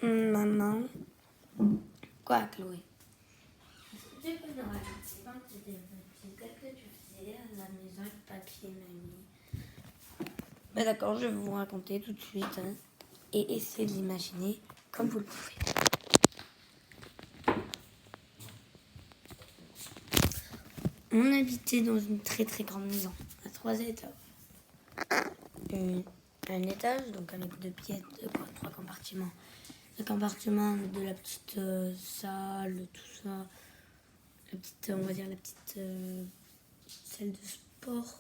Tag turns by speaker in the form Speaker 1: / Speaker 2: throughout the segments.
Speaker 1: Maman. Quoi, Chloé? Est-ce que tu peux nous raconter un petit débrief? Qu'est-ce que tu faisais à la maison avec papy et mamie? Ben d'accord, je vais vous raconter tout de suite et essayer d'imaginer comme vous le pouvez. On habitait dans une très très grande maison, à 3 étages. Un étage, donc avec 2 pièces, 3 compartiments. Le compartiment de la petite salle, tout ça. La petite, on va dire la petite salle de sport.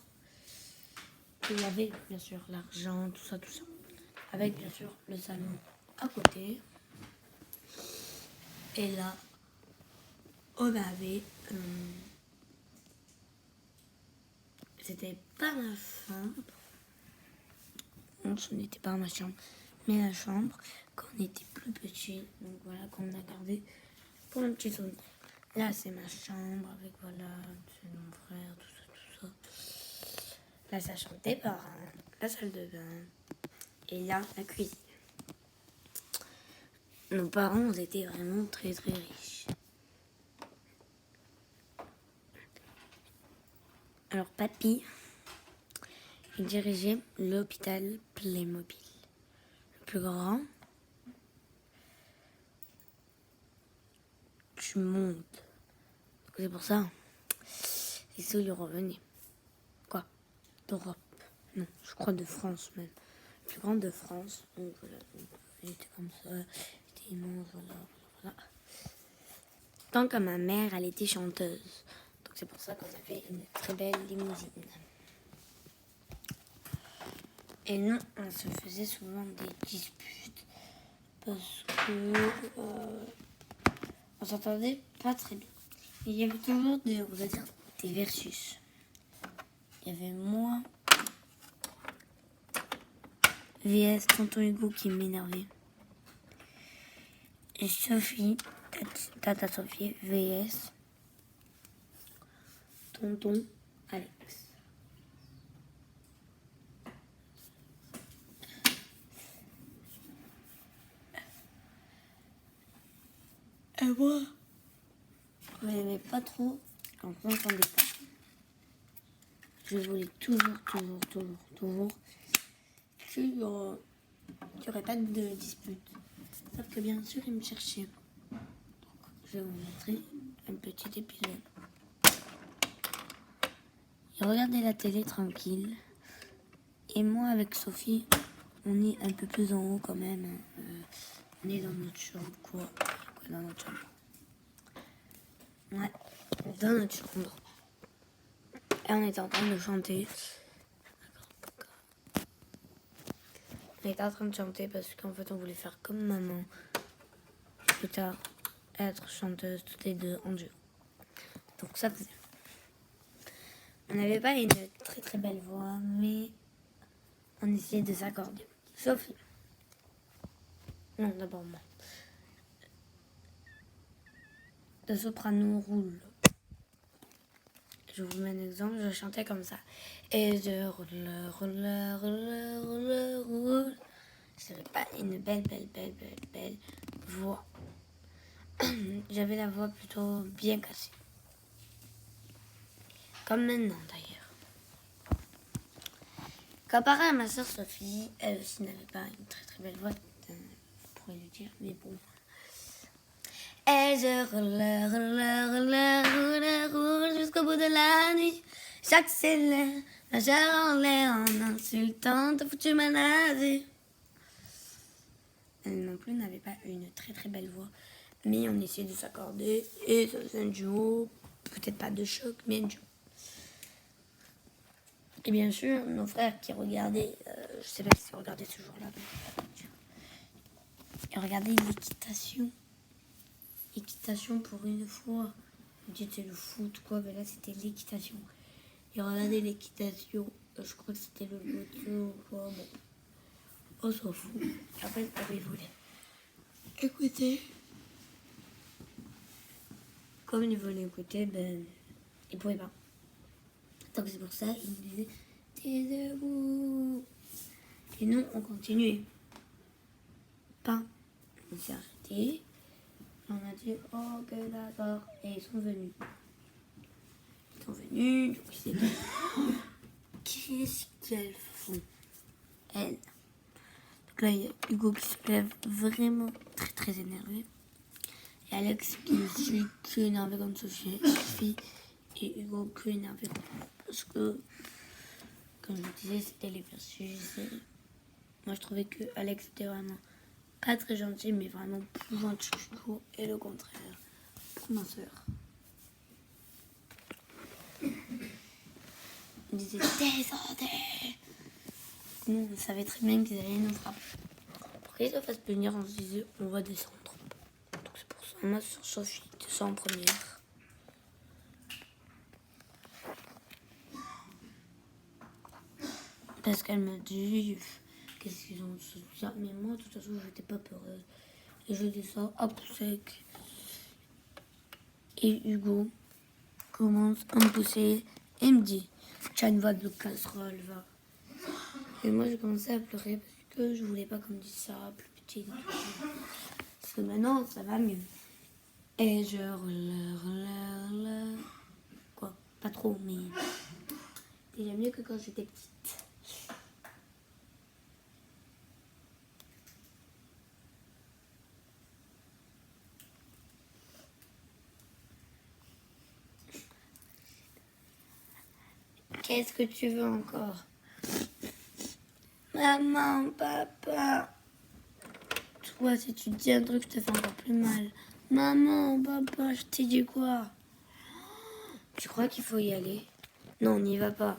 Speaker 1: Il y avait bien sûr l'argent, tout ça. Avec bien sûr le salon à côté. Et là, on avait... c'était pas ma chambre. Non, ce n'était pas ma chambre, mais la chambre quand on était plus petit. Donc voilà, qu'on a gardé pour un petit souvenir. Là, c'est ma chambre avec voilà, c'est mon frère, tout ça. Là, ça chantait par la salle de bain. Et là, la cuisine. Nos parents étaient vraiment très très riches. Alors, papy, il dirigeait l'hôpital Playmobil. Le plus grand du monde. C'est pour ça, les sous lui revenaient. Quoi? D'Europe. Non, je crois de France même. Le plus grand de France. Donc voilà, il était comme ça. Il était immense, voilà. Tant que ma mère, elle était chanteuse. Donc c'est pour ça qu'on avait une très belle limousine. Et nous, on se faisait souvent des disputes. Parce que on s'entendait pas très bien. Il y avait toujours on va dire, des versus. Il y avait moi, VS, tonton Hugo qui m'énervait. Et Sophie, tata Sophie, VS, tonton Alex. Et moi, je n'aimais pas trop quand on n'entendait pas. Je voulais toujours qu'il n'y aurait pas de dispute. Sauf que bien sûr, il me cherchait. Donc, je vais vous montrer un petit épisode. Il regardait la télé tranquille. Et moi, avec Sophie, on est un peu plus en haut quand même. On est dans notre chambre, quoi. Dans notre chambre. Ouais, dans notre chambre. Et on était en train de chanter. On était en train de chanter parce qu'en fait, on voulait faire comme maman. Plus tard, être chanteuse toutes les deux en duo. Donc ça faisait. On n'avait pas une très très belle voix, mais on essayait de s'accorder. Sophie. Non, d'abord moi. Le soprano roule. Je vous mets un exemple, je chantais comme ça. Et je roule. J'avais pas une belle voix. J'avais la voix plutôt bien cassée. Comme maintenant d'ailleurs. Comparé à ma soeur Sophie, elle aussi n'avait pas une très très belle voix, je pourrais lui dire, mais bon. Et je roule jusqu'au bout de la nuit. J'accélère, la chair en l'air en insultant, t'as foutu ma nazie. Elle non plus n'avait pas une très très belle voix, mais on essayait de s'accorder et ça faisait un duo, peut-être pas de choc, mais un duo. Et bien sûr, nos frères qui regardaient, je sais pas s'ils regardaient ce jour-là, ils regardaient l'équitation. Équitation pour une fois. On dit c'était le foot, quoi, mais là c'était l'équitation. Ils regardaient l'équitation, je crois que c'était le loto, quoi, bon. On s'en fout. Après, ils voulaient écouter. Comme ils voulaient écouter, ben, ils pouvaient pas. Donc c'est pour ça, ils nous disaient, t'es debout. Et nous, on continuait. Pas. s'est arrêté. On a dit ok d'accord et ils sont venus. Donc c'était qu'est-ce qu'elles font elles. Donc là il y a Hugo qui se lève vraiment très très énervé. Et Alex qui suis que énervé comme Sophie et Hugo que énervé parce que comme je vous disais c'était les pires sujets. Moi je trouvais que Alex était vraiment pas très gentil mais vraiment plus gentil que Hugo et le contraire pour ma soeur. On disait descendez. Nous on savait très bien qu'ils allaient nous frapper. Pour qu'ils se fassent punir on se disait on va descendre. Donc c'est pour ça ma soeur Sophie descend en première. Parce qu'elle me dit qu'est-ce qu'ils ont de ça. Mais moi de toute façon j'étais pas peureuse. Et je descends à coup sec. Et Hugo commence à me pousser et me dit tu as une voix de casserole, va. Et moi j'ai commencé à pleurer parce que je voulais pas qu'on me dise ça plus petit. Parce que maintenant ça va mieux. Et je hurle. Quoi, pas trop, mais déjà mieux que quand j'étais petite. Qu'est-ce que tu veux encore? Maman, papa. Toi, si tu dis un truc, je te fais encore plus mal. Maman, papa, je t'ai dit quoi? Tu crois qu'il faut y aller? Non, on n'y va pas.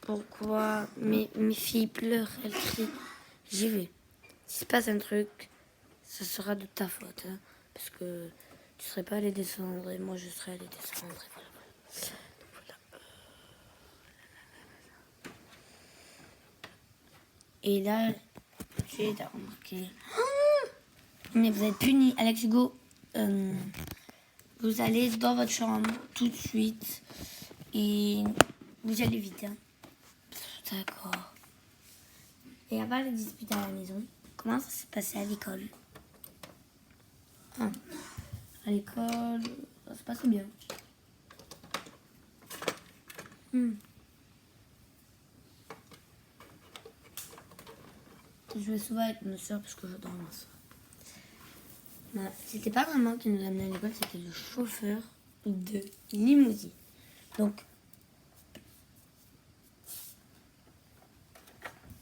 Speaker 1: Pourquoi? Mes filles pleurent, elles crient. J'y vais. S'il se passe un truc, ça sera de ta faute. Hein, parce que tu serais pas allé descendre et moi je serais allé descendre. Et voilà. Et là, tu as remarqué. Mais vous êtes punis, Alex Hugo. Vous allez dans votre chambre tout de suite. Et vous allez vite. Hein. D'accord. Et à part les disputes à la maison, comment ça s'est passé à l'école? Ah, à l'école, ça se passait bien. Je jouais souvent avec ma soeur parce que j'adore ma soeur. Bah, c'était pas maman qui nous amenait à l'école, c'était le chauffeur de limousine. Donc,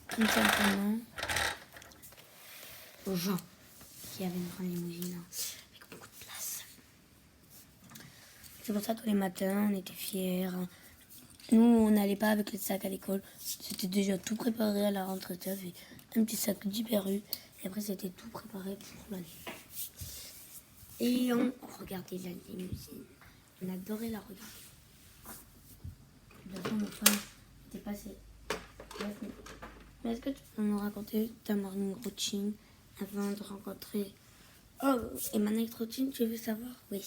Speaker 1: tout simplement, aux gens qui avaient une grande limousine avec beaucoup de place. C'est pour ça que tous les matins, on était fiers. Nous, on n'allait pas avec les sacs à l'école. C'était déjà tout préparé à la rentrée. Tu avais un petit sac d'Hyper U. Et après, c'était tout préparé pour l'année. Et on regardait la limousine. On adorait la regarder. De toute façon, mon frère était passé. Mais est-ce que tu peux nous raconter ta morning routine avant de rencontrer... Oh, et ma night routine, tu veux savoir? Oui.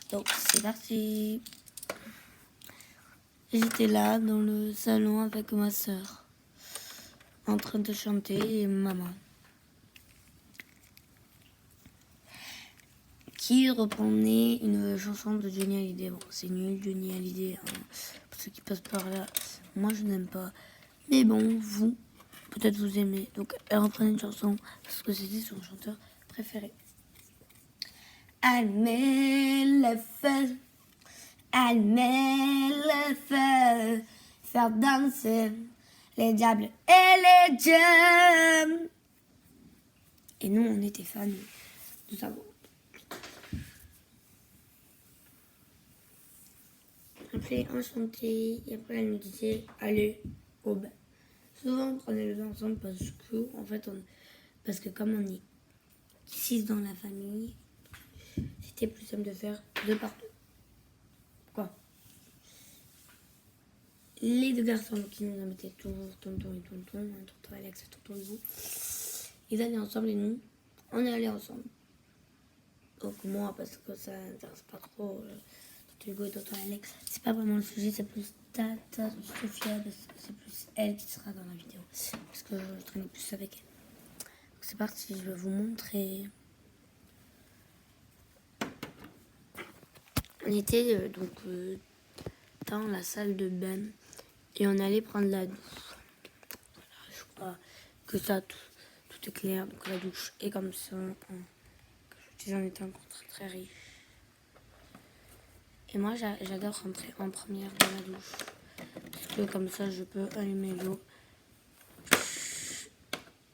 Speaker 1: Donc, c'est parti. J'étais là dans le salon avec ma soeur, en train de chanter et maman. Qui reprenait une chanson de Johnny Hallyday. Bon, c'est nul, Johnny Hallyday, hein, pour ceux qui passent par là. Moi, je n'aime pas. Mais bon, vous, peut-être vous aimez. Donc, elle reprenait une chanson parce que c'était son chanteur préféré. Elle met le feu, elle met le feu, faire danser les diables et les dieux. Et nous, on était fans de ça. Après, on chantait et après, elle nous disait allez au bain. Souvent, on prenait le bain ensemble parce que comme on est 6 dans la famille, c'était plus simple de faire 2 par 2. Quoi? Les 2 garçons qui nous invitaient toujours, tonton et tonton, tonton Alex et tonton Hugo, ils allaient ensemble et nous, on est allés ensemble. Donc moi, parce que ça n'intéresse pas trop Hugo et tonton Alex. C'est pas vraiment le sujet, c'est plus Tata, Sophia, c'est plus elle qui sera dans la vidéo. Parce que je traînais plus avec elle. Donc c'est parti, je vais vous montrer. On était dans la salle de bain et on allait prendre la douche. Voilà, je crois que ça, tout est clair. Donc la douche est comme ça. J'en étais encore très riche. Et moi, j'adore rentrer en première dans la douche. Parce que comme ça, je peux allumer l'eau.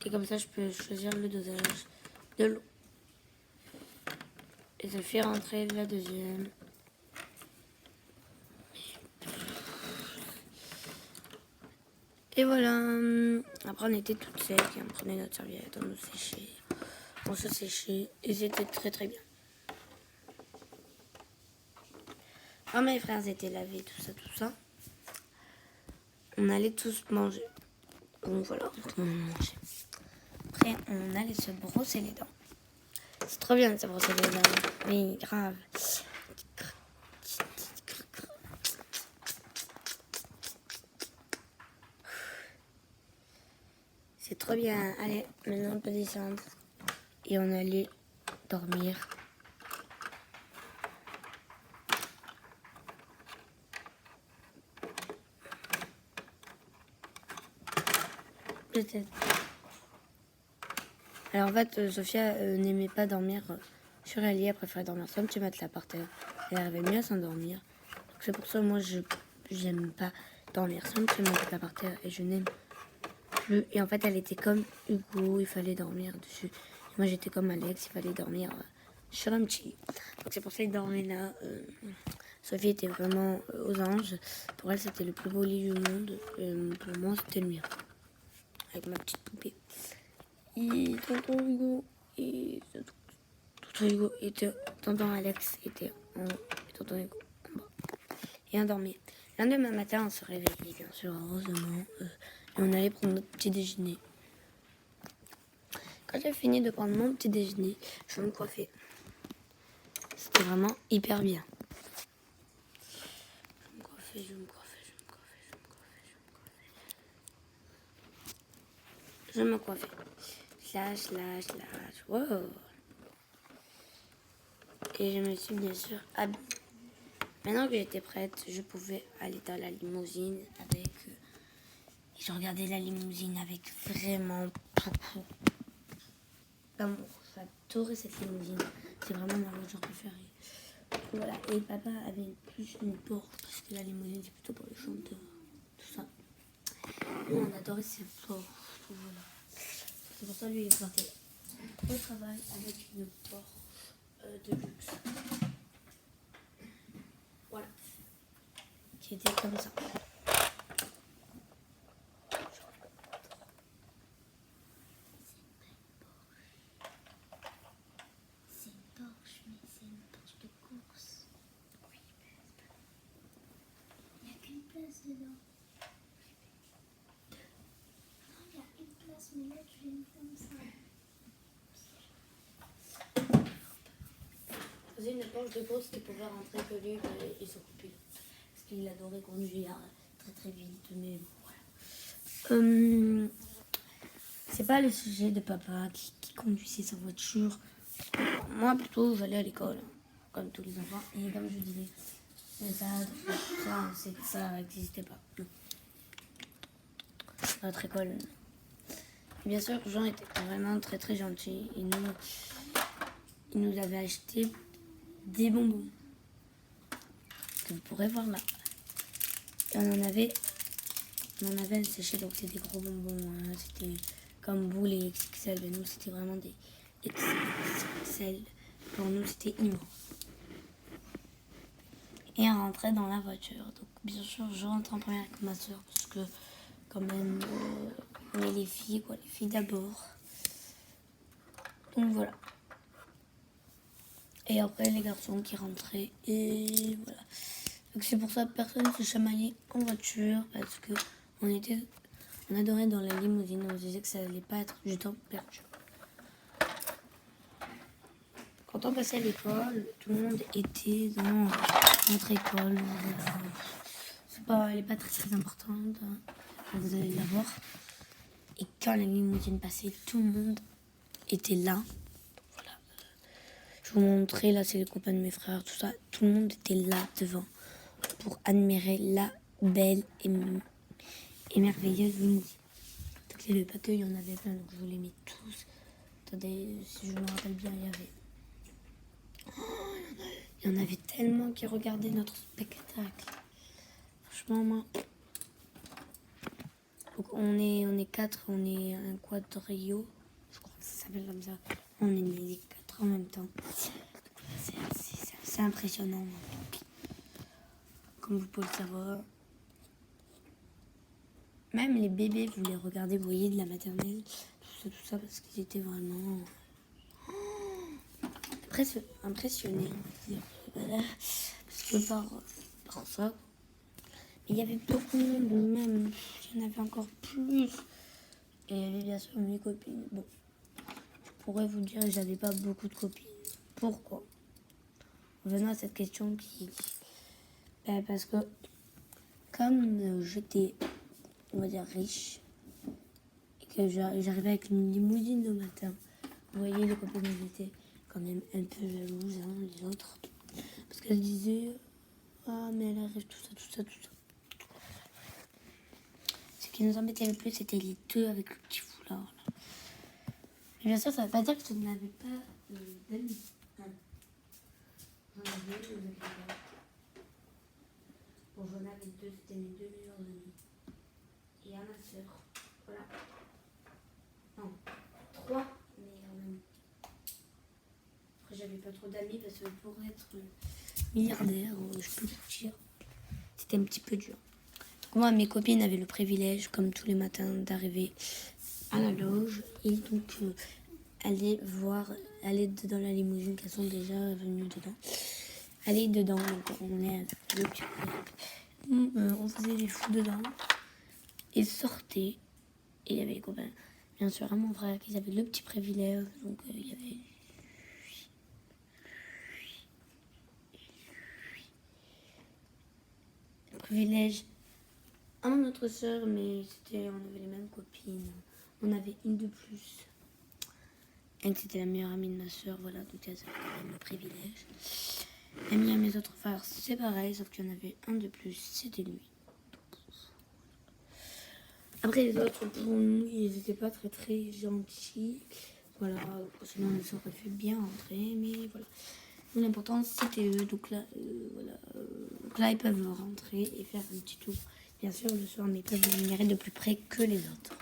Speaker 1: Et comme ça, je peux choisir le dosage de l'eau. Et ça fait rentrer la deuxième. Et voilà. Après, on était toutes secs et on prenait notre serviette, on nous séchait. On se séchait et c'était très bien. Quand mes frères étaient lavés, tout ça, on allait tous manger. Donc voilà, tout le monde mangeait. Après, on allait se brosser les dents. C'est trop bien de se brosser les dents. Oui, grave. C'est trop bien. Allez, maintenant on peut descendre. Et on allait dormir. Peut-être. Alors en fait, Sophia n'aimait pas dormir sur un lit. Elle préférait dormir sur un petit matelas par terre. Elle arrivait mieux à s'endormir. Donc c'est pour ça moi j'aime pas dormir sur un petit matelas par terre. Et je n'aime plus. Et en fait elle était comme Hugo, il fallait dormir dessus. Et moi j'étais comme Alex, il fallait dormir sur un petit lit. Donc c'est pour ça qu'il dormait là. Sophie était vraiment aux anges. Pour elle c'était le plus beau lit du monde. Pour moi c'était le mien. Avec ma petite poupée. Et tonton Hugo et tonton Alex était en haut et tonton Hugo en bas. Et on dormait. Le lendemain matin, on se réveillait, bien sûr, heureusement. Et on allait prendre notre petit déjeuner. Quand j'ai fini de prendre mon petit déjeuner, je me coiffais. C'était vraiment hyper bien. Je me coiffais. Slash. Wow. Et je me suis bien sûr habillée. Maintenant que j'étais prête, je pouvais aller dans la limousine avec... et je regardais la limousine avec vraiment beaucoup d'amour. J'adorais cette limousine. C'est vraiment ma voiture préférée. Voilà. Et papa avait plus une Porsche parce que la limousine c'est plutôt pour les chanteurs. Tout ça. Nous on adorait ces Porsche. Voilà. C'est pour ça lui il partait au travail avec une Porsche de luxe. Voilà. Qui était comme ça.
Speaker 2: C'est une Porsche, mais c'est une Porsche de course. Oui, il n'y a qu'une place dedans. Non, il y a une place, mais là tu viens comme ça.
Speaker 1: Faisait une Porsche de course qui pouvait rentrer que lui et son copilote. Parce qu'il adorait conduire très vite, mais voilà. C'est pas le sujet de papa qui conduisait sa voiture. Moi plutôt j'allais à l'école, comme tous les enfants. Et comme je disais, ça n'existait pas. Non. Notre école, non. Et bien sûr, Jean était vraiment très gentil. Il nous avait acheté des bonbons. Que vous pourrez voir là. Et on en avait un séché, donc c'était des gros bonbons. Hein. C'était comme vous les XXL. Mais nous, c'était vraiment des XXL. Pour nous, c'était immense. Et on rentrait dans la voiture. Donc, bien sûr, je rentre en première avec ma soeur. Parce que, quand même, on est les filles, quoi. Les filles d'abord. Donc, voilà. Et après, les garçons qui rentraient. Et voilà. Donc, c'est pour ça que personne ne se chamaillait en voiture. Parce que on adorait dans la limousine. On se disait que ça allait pas être du temps perdu. Quand on passait à l'école, tout le monde était dans notre école. Voilà. Elle n'est pas très importante. Hein. Vous allez la voir. Et quand la limousine passait, tout le monde était là. Voilà. Je vous montrer, là, c'est les copains de mes frères, tout ça. Tout le monde était là devant pour admirer la belle et merveilleuse limousine. Donc, il n'y avait pas que, il y en avait plein, donc je vous les mets tous. Attendez, si je me rappelle bien, il y en avait tellement qui regardaient notre spectacle. Franchement, moi... Donc on est quatre, on est un quadrio, je crois que ça s'appelle comme ça. On est les quatre en même temps. C'est impressionnant. Comme vous pouvez le savoir. Même les bébés, vous les regardez, vous voyez, de la maternelle, tout ça, parce qu'ils étaient vraiment impressionnés, on va dire. Voilà. Parce que par ça, il y avait beaucoup de monde, même, il y en avait encore plus. Et il y avait bien sûr mes copines. Bon, je pourrais vous dire que j'avais pas beaucoup de copines. Pourquoi? Revenons à cette question qui... parce que comme j'étais, on va dire, riche, et que j'arrivais avec une limousine le matin, vous voyez, les copines étaient quand même un peu jalouses, hein, les autres. Parce qu'elles disaient, ah mais elle arrive, tout ça. Ce qui nous embêtait le plus, c'était les deux avec le petit foulard. Là. Mais bien sûr, ça ne veut pas dire que je n'avais pas d'amis. J'en avais deux. Bon, j'en avais deux, c'était mes deux meilleurs amis. Et à ma soeur. Voilà. Non, trois meilleurs amis. Après, j'avais pas trop d'amis parce que pour être milliardaire, je peux vous dire, c'était un petit peu dur. Donc, moi, mes copines avaient le privilège, comme tous les matins, d'arriver à la loge et donc aller dans la limousine qu'elles sont déjà venues dedans. Aller dedans, donc on est on faisait les fous dedans et sortait. Et il y avait les copains, bien sûr, à mon frère qui avait le petit privilège, donc il y avait le privilège à mon autre soeur, mais on avait les mêmes copines. On avait une de plus. Elle, c'était la meilleure amie de ma soeur, voilà, donc elle avait quand même le privilège. Amie à mes autres frères, c'est pareil, sauf qu'il y en avait un de plus, c'était lui. Après, les autres, pour nous, ils n'étaient pas très gentils. Voilà, sinon on s'aurait fait bien rentrer, mais voilà. L'important, c'était eux, donc là, voilà. Donc là, ils peuvent rentrer et faire un petit tour. Bien sûr, le soir, mais ils peuvent venir de plus près que les autres.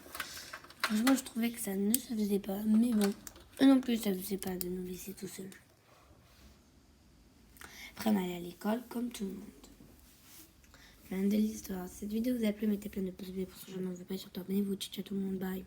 Speaker 1: Franchement, je trouvais que ça ne se faisait pas, mais bon, eux non plus, ça ne faisait pas de nous laisser tout seuls. Après, on allait à l'école comme tout le monde. Fin de l'histoire. Cette vidéo vous a plu, mettez plein de pouces bleus pour ce que je n'en veux pas. Surtout abonnez-vous. Ciao tout le monde, bye.